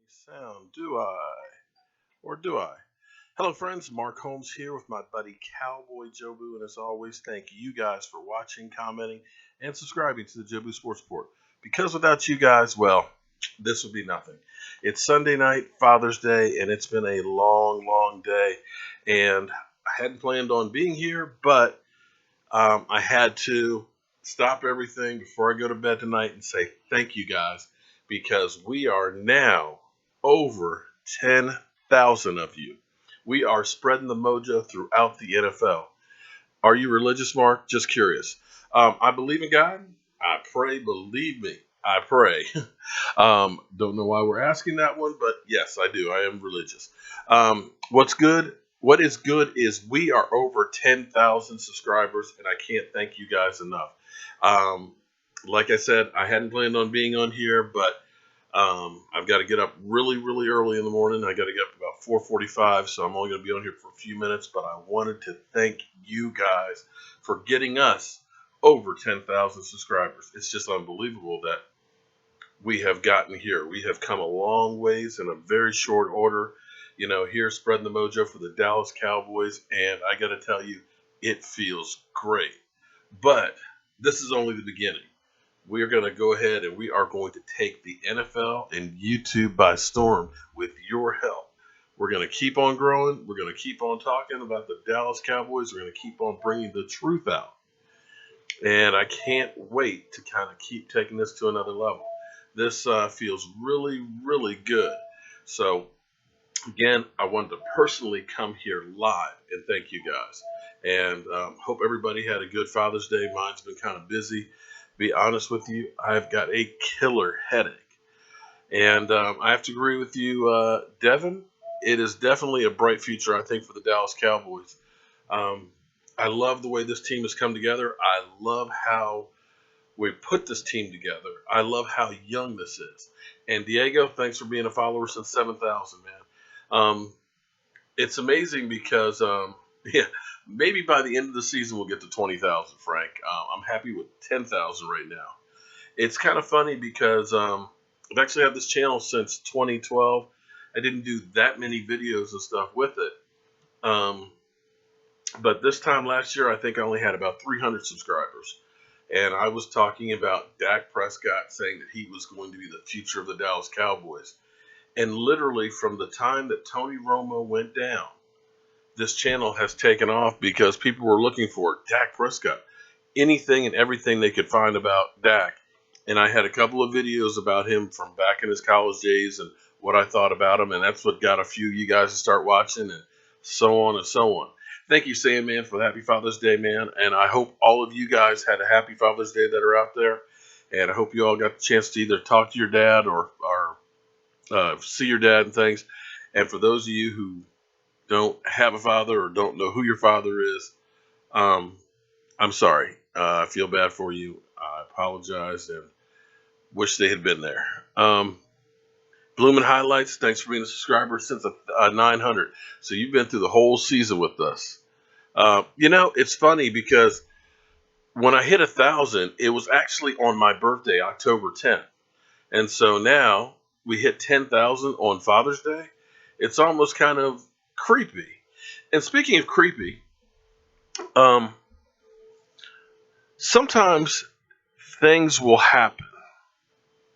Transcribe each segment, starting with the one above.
sound, do I? Or do I? Hello, friends. Mark Holmes here with my buddy Cowboy Joobu, and as always, thank you guys for watching, commenting, and subscribing to the Joobu Sports Report. Because without you guys, well, this would be nothing. It's Sunday night, Father's Day, and it's been a long, long day. And I hadn't planned on being here, but I had to stop everything before I go to bed tonight and say thank you guys because we are now over 10,000 of you. We are spreading the mojo throughout the NFL. Are you religious, Mark? Just curious. I believe in God. I pray. Believe me, I pray. Don't know why we're asking that one, but yes, I do. I am religious. What's good? What is good is we are over 10,000 subscribers, and I can't thank you guys enough. Like I said, I hadn't planned on being on here, but I've got to get up really, really early in the morning. I got to get up about 4:45, so I'm only going to be on here for a few minutes. But I wanted to thank you guys for getting us over 10,000 subscribers. It's just unbelievable that we have gotten here. We have come a long ways in a very short order. You know, here spreading the mojo for the Dallas Cowboys, and I got to tell you, it feels great. But this is only the beginning. We are going to go ahead and we are going to take the NFL and YouTube by storm with your help. We're going to keep on growing. We're going to keep on talking about the Dallas Cowboys. We're going to keep on bringing the truth out. And I can't wait to kind of keep taking this to another level. This feels really, really good. So, again, I wanted to personally come here live and thank you guys. And hope everybody had a good Father's Day. Mine's been kind of busy. Be honest with you, I've got a killer headache. And I have to agree with you, Devin. It is definitely a bright future, I think, for the Dallas Cowboys. I love the way this team has come together. I love how we put this team together. I love how young this is. And Diego, thanks for being a follower since 7,000, man. It's amazing because, yeah, maybe by the end of the season we'll get to 20,000, Frank. I'm happy with 10,000 right now. It's kind of funny because I've actually had this channel since 2012. I didn't do that many videos and stuff with it. But this time last year, I think I only had about 300 subscribers. And I was talking about Dak Prescott saying that he was going to be the future of the Dallas Cowboys. And literally from the time that Tony Romo went down, this channel has taken off because people were looking for Dak Prescott. Anything and everything they could find about Dak. And I had a couple of videos about him from back in his college days and what I thought about him. And that's what got a few of you guys to start watching and so on and so on. Thank you, Sandman, for the Happy Father's Day, man. And I hope all of you guys had a Happy Father's Day that are out there. And I hope you all got the chance to either talk to your dad or see your dad and things. And for those of you who don't have a father or don't know who your father is, I'm sorry. I feel bad for you. I apologize and wish they had been there. Bloomin' Highlights, thanks for being a subscriber since 900. So you've been through the whole season with us. You know, it's funny because when I hit 1,000, it was actually on my birthday, October 10th. And so now we hit 10,000 on Father's Day. It's almost kind of creepy. And speaking of creepy, sometimes things will happen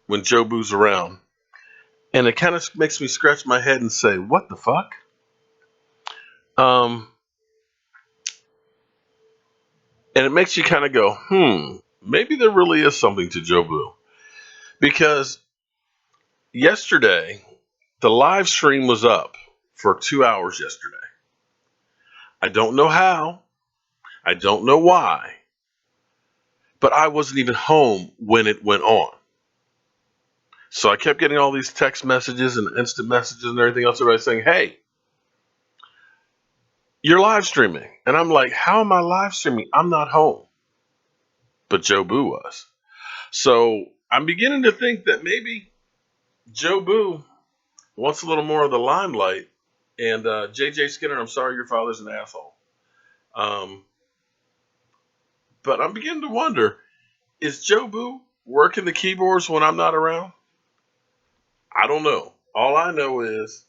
when Joobu's around. And it kind of makes me scratch my head and say, what the fuck? And it makes you kind of go, maybe there really is something to Joobu. Because yesterday, the live stream was up for 2 hours yesterday. I don't know how. I don't know why. But I wasn't even home when it went on. So I kept getting all these text messages and instant messages and everything else. Everybody saying, hey, you're live streaming. And I'm like, how am I live streaming? I'm not home. But Joobu was. So I'm beginning to think that maybe Joobu wants a little more of the limelight. And JJ Skinner, I'm sorry your father's an asshole. But I'm beginning to wonder, is Joobu working the keyboards when I'm not around? I don't know. All I know is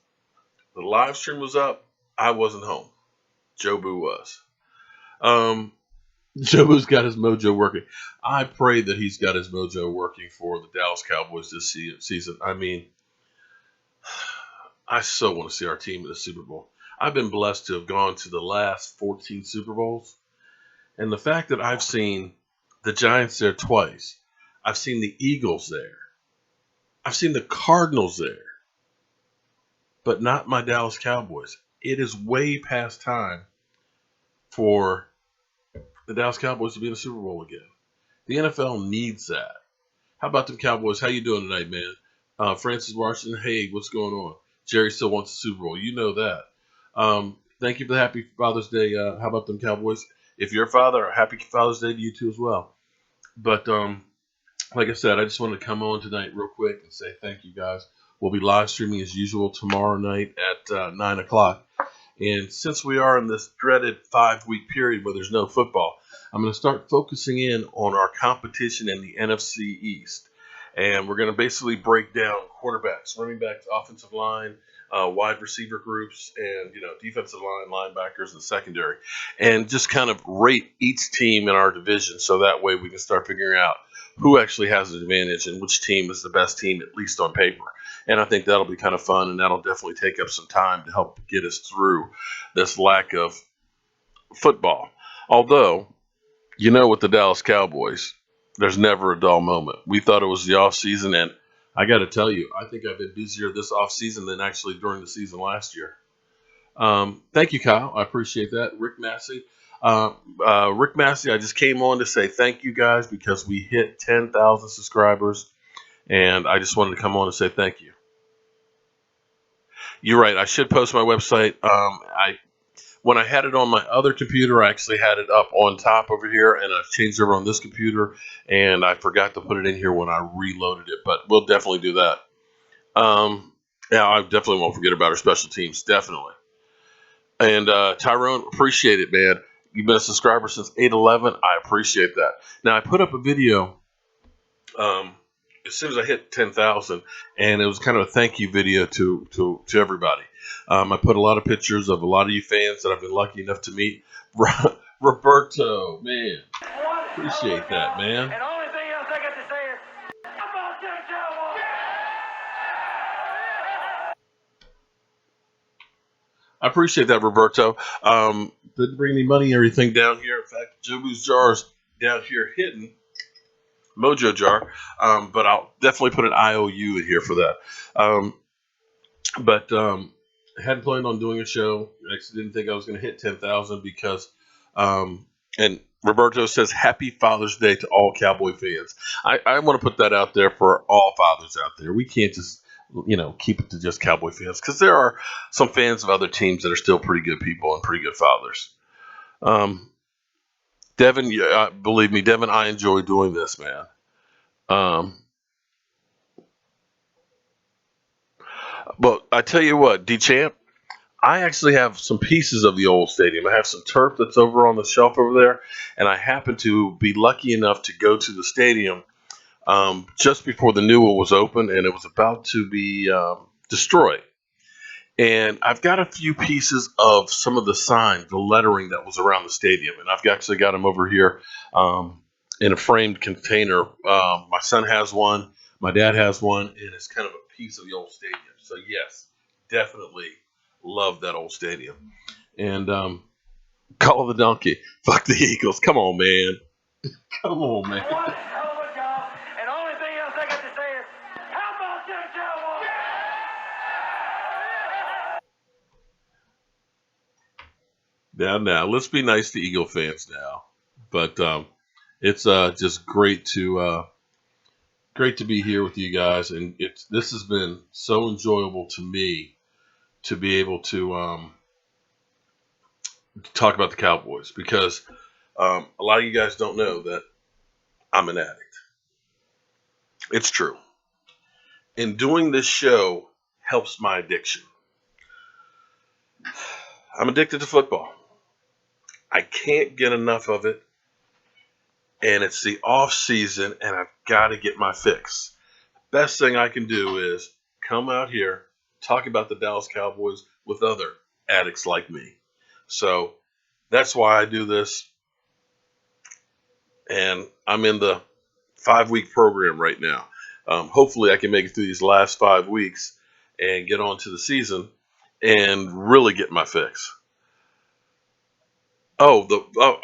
the live stream was up. I wasn't home. Joobu was. Um, Joobu's got his mojo working. I pray that he's got his mojo working for the Dallas Cowboys this season. I mean, I so want to see our team in the Super Bowl. I've been blessed to have gone to the last 14 Super Bowls. And the fact that I've seen the Giants there twice, I've seen the Eagles there, I've seen the Cardinals there, but not my Dallas Cowboys. It is way past time for the Dallas Cowboys to be in the Super Bowl again. The NFL needs that. How about them Cowboys? How you doing tonight, man? Francis Washington, hey, what's going on? Jerry still wants the Super Bowl. You know that. Thank you for the happy Father's Day. How about them Cowboys? If you're a father, happy Father's Day to you too as well. But like I said, I just wanted to come on tonight real quick and say thank you guys. We'll be live streaming as usual tomorrow night at 9 o'clock. And since we are in this dreaded 5-week period where there's no football, I'm going to start focusing in on our competition in the NFC East. And we're going to basically break down quarterbacks, running backs, offensive line, wide receiver groups, and defensive line, linebackers, and secondary. And just kind of rate each team in our division so that way we can start figuring out who actually has an advantage and which team is the best team, at least on paper. And I think that'll be kind of fun, and that'll definitely take up some time to help get us through this lack of football. Although, with the Dallas Cowboys, there's never a dull moment. We thought it was the off season, and I got to tell you, I think I've been busier this off season than actually during the season last year. Thank you, Kyle. I appreciate that. Rick Massey. Rick Massey, I just came on to say thank you guys because we hit 10,000 subscribers, and I just wanted to come on and say thank you. You're right. I should post my website. When I had it on my other computer, I actually had it up on top over here, and I've changed over on this computer, and I forgot to put it in here when I reloaded it, but we'll definitely do that. Yeah, I definitely won't forget about our special teams, definitely. And Tyrone, appreciate it, man. You've been a subscriber since 8/11. I appreciate that. Now, I put up a video as soon as I hit 10,000, and it was kind of a thank you video to everybody. I put a lot of pictures of a lot of you fans that I've been lucky enough to meet. Roberto, man, appreciate that, man. And the only thing else I got to say is, how about them Cowboys? I appreciate that, Roberto. Didn't bring any money or anything down here. In fact, Joobu's jar's down here hidden. Mojo jar, but I'll definitely put an IOU in here for that. But I hadn't planned on doing a show. I actually didn't think I was going to hit 10,000 because, and Roberto says, Happy Father's Day to all Cowboy fans. I want to put that out there for all fathers out there. We can't just, keep it to just Cowboy fans because there are some fans of other teams that are still pretty good people and pretty good fathers. Devin, believe me, Devin, I enjoy doing this, man. But I tell you what, D-Champ, I actually have some pieces of the old stadium. I have some turf that's over on the shelf over there, and I happen to be lucky enough to go to the stadium just before the new one was open, and it was about to be destroyed. And I've got a few pieces of some of the signs, the lettering that was around the stadium, and I've actually got them over here in a framed container. My son has one, my dad has one, and it's kind of a piece of the old stadium. So yes, definitely love that old stadium. And call the donkey. Fuck the Eagles. Come on, man. Come on, man. One hell of a job. And the only thing else I got to say is, how about them Cowboys? Now, let's be nice to Eagle fans now. But it's just great to be here with you guys, and this has been so enjoyable to me to be able to talk about the Cowboys because a lot of you guys don't know that I'm an addict. It's true. And doing this show helps my addiction. I'm addicted to football. I can't get enough of it. And it's the off season, and I've got to get my fix. Best thing I can do is come out here talk about the Dallas Cowboys with other addicts like me. So that's why I do this. And I'm in the 5-week program right now. Hopefully, I can make it through these last 5 weeks and get on to the season and really get my fix. I'm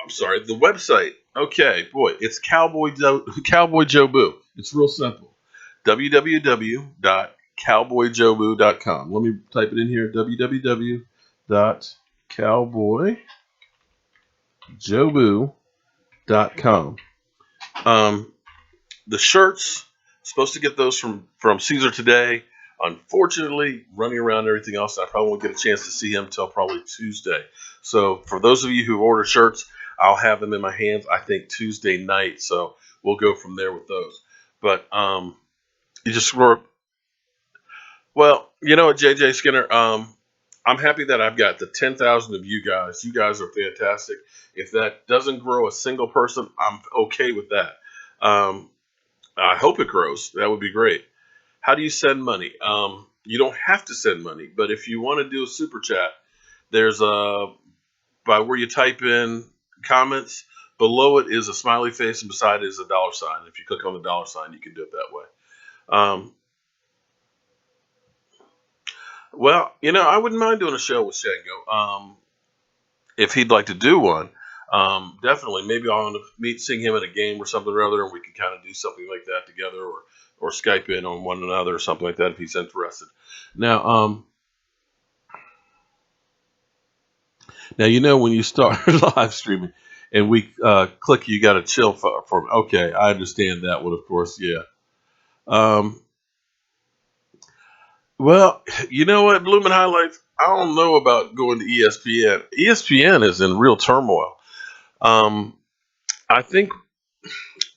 sorry, the website. Okay, boy, it's Cowboy Joobu. It's real simple. www.cowboyjoobu.com. Let me type it in here. www.cowboyjoobu.com. The shirts, supposed to get those from Caesar today. Unfortunately, running around and everything else, I probably won't get a chance to see him until probably Tuesday. So for those of you who order shirts, I'll have them in my hands, I think, Tuesday night. So we'll go from there with those. But you just were, well, you know what, JJ Skinner, I'm happy that I've got the 10,000 of you guys. You guys are fantastic. If that doesn't grow a single person, I'm okay with that. I hope it grows. That would be great. How do you send money? You don't have to send money, but if you want to do a super chat, there's by where you type in comments. Below it is a smiley face, and beside it is a dollar sign. If you click on the dollar sign, you can do it that way. Well, I wouldn't mind doing a show with Shango. If he'd like to do one, definitely. Maybe I'll end up seeing him at a game or something or other, and we can kind of do something like that together, or Skype in on one another or something like that if he's interested. Now, when you start live streaming and we click, you got to chill for. Okay, I understand that one, of course. Yeah. Well, you know what, Bloomin' Highlights? I don't know about going to ESPN. ESPN is in real turmoil. I think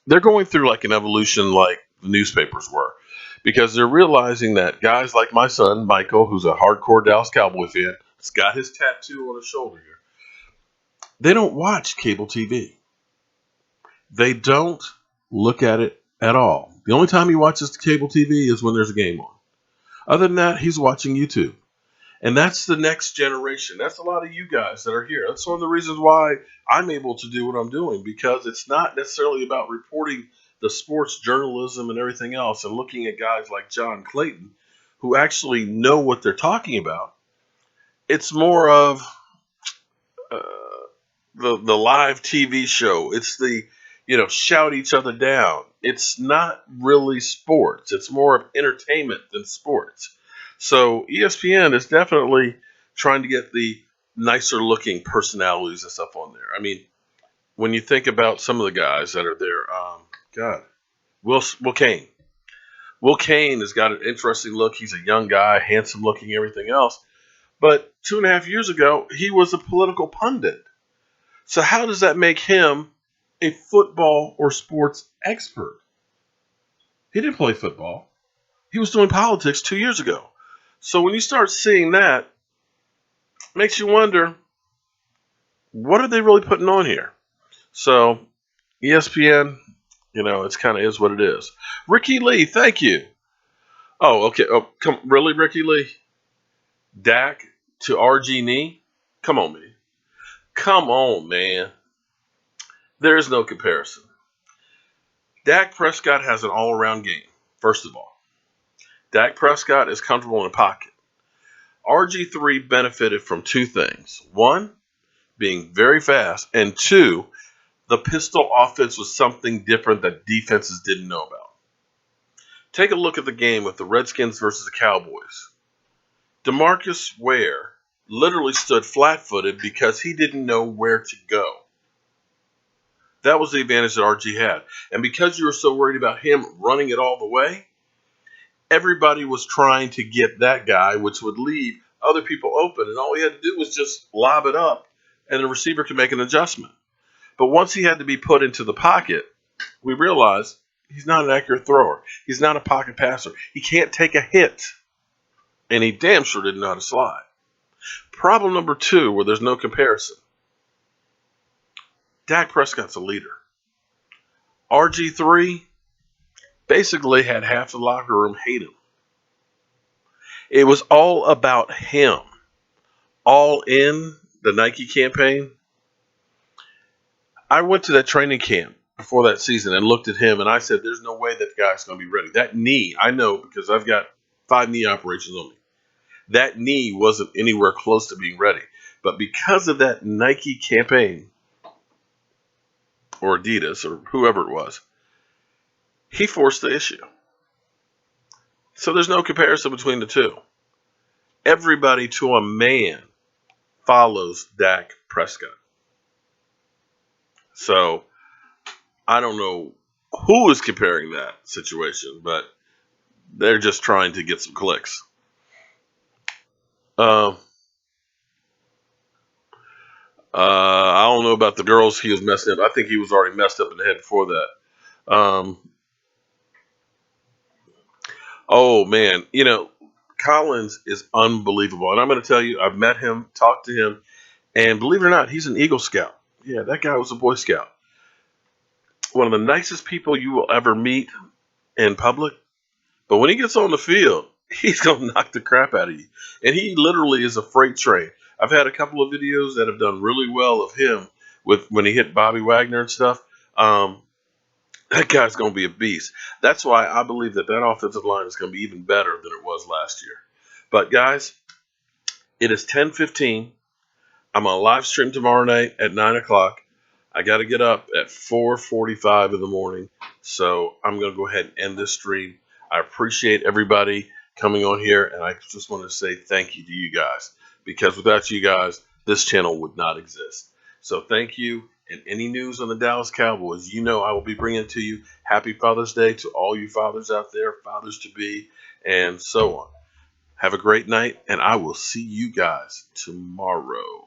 they're going through like an evolution like the newspapers were, because they're realizing that guys like my son, Michael, who's a hardcore Dallas Cowboy fan, has got his tattoo on his shoulder here. They don't watch cable TV. They don't look at it at all. The only time he watches cable TV is when there's a game on. Other than that, he's watching YouTube. And that's the next generation. That's a lot of you guys that are here. That's one of the reasons why I'm able to do what I'm doing, because it's not necessarily about reporting the sports journalism and everything else and looking at guys like John Clayton who actually know what they're talking about. It's more of uh, the live TV show. It's the shout each other down. It's not really sports. It's more of entertainment than sports. So ESPN is definitely trying to get the nicer looking personalities and stuff on there. I mean, when you think about some of the guys that are there, God, Will Kane. Will Kane has got an interesting look. He's a young guy, handsome looking, everything else. But 2.5 years ago, he was a political pundit. So how does that make him a football or sports expert? He didn't play football. He was doing politics 2 years ago. So when you start seeing that, it makes you wonder, what are they really putting on here? So ESPN, it's kind of is what it is. Ricky Lee, thank you. Oh, okay. Oh, really, Ricky Lee? Dak to RG knee? Come on, man. Come on, man. There is no comparison. Dak Prescott has an all-around game, first of all. Dak Prescott is comfortable in the pocket. RG3 benefited from two things. One, being very fast, and two, the pistol offense was something different that defenses didn't know about. Take a look at the game with the Redskins versus the Cowboys. DeMarcus Ware literally stood flat-footed because he didn't know where to go. That was the advantage that RG had. And because you were so worried about him running it all the way, everybody was trying to get that guy, which would leave other people open. And all he had to do was just lob it up, and the receiver could make an adjustment. But once he had to be put into the pocket, we realized he's not an accurate thrower. He's not a pocket passer. He can't take a hit. And he damn sure didn't know how to slide. Problem number two, where there's no comparison. Dak Prescott's a leader. RG3 basically had half the locker room hate him. It was all about him. All in the Nike campaign. I went to that training camp before that season and looked at him and I said, there's no way that guy's going to be ready. That knee, I know because I've got 5 knee operations on me. That knee wasn't anywhere close to being ready. But because of that Nike campaign, or Adidas, or whoever it was, he forced the issue. So there's no comparison between the two. Everybody to a man follows Dak Prescott. So I don't know who is comparing that situation, but they're just trying to get some clicks. Uh, I don't know about the girls he was messing up. I think he was already messed up in the head before that. Oh man, Collins is unbelievable, and I'm going to tell you, I've met him, talked to him, and believe it or not, he's an Eagle Scout. Yeah, that guy was a Boy Scout. One of the nicest people you will ever meet in public. But when he gets on the field, he's going to knock the crap out of you. And he literally is a freight train. I've had a couple of videos that have done really well of him with when he hit Bobby Wagner and stuff. That guy's going to be a beast. That's why I believe that offensive line is going to be even better than it was last year. But guys, it is 10:15. I'm on a live stream tomorrow night at 9 o'clock. I got to get up at 4:45 in the morning. So I'm going to go ahead and end this stream. I appreciate everybody coming on here. And I just want to say thank you to you guys. Because without you guys, this channel would not exist. So thank you. And any news on the Dallas Cowboys, I will be bringing to you. Happy Father's Day to all you fathers out there, fathers to be, and so on. Have a great night, and I will see you guys tomorrow.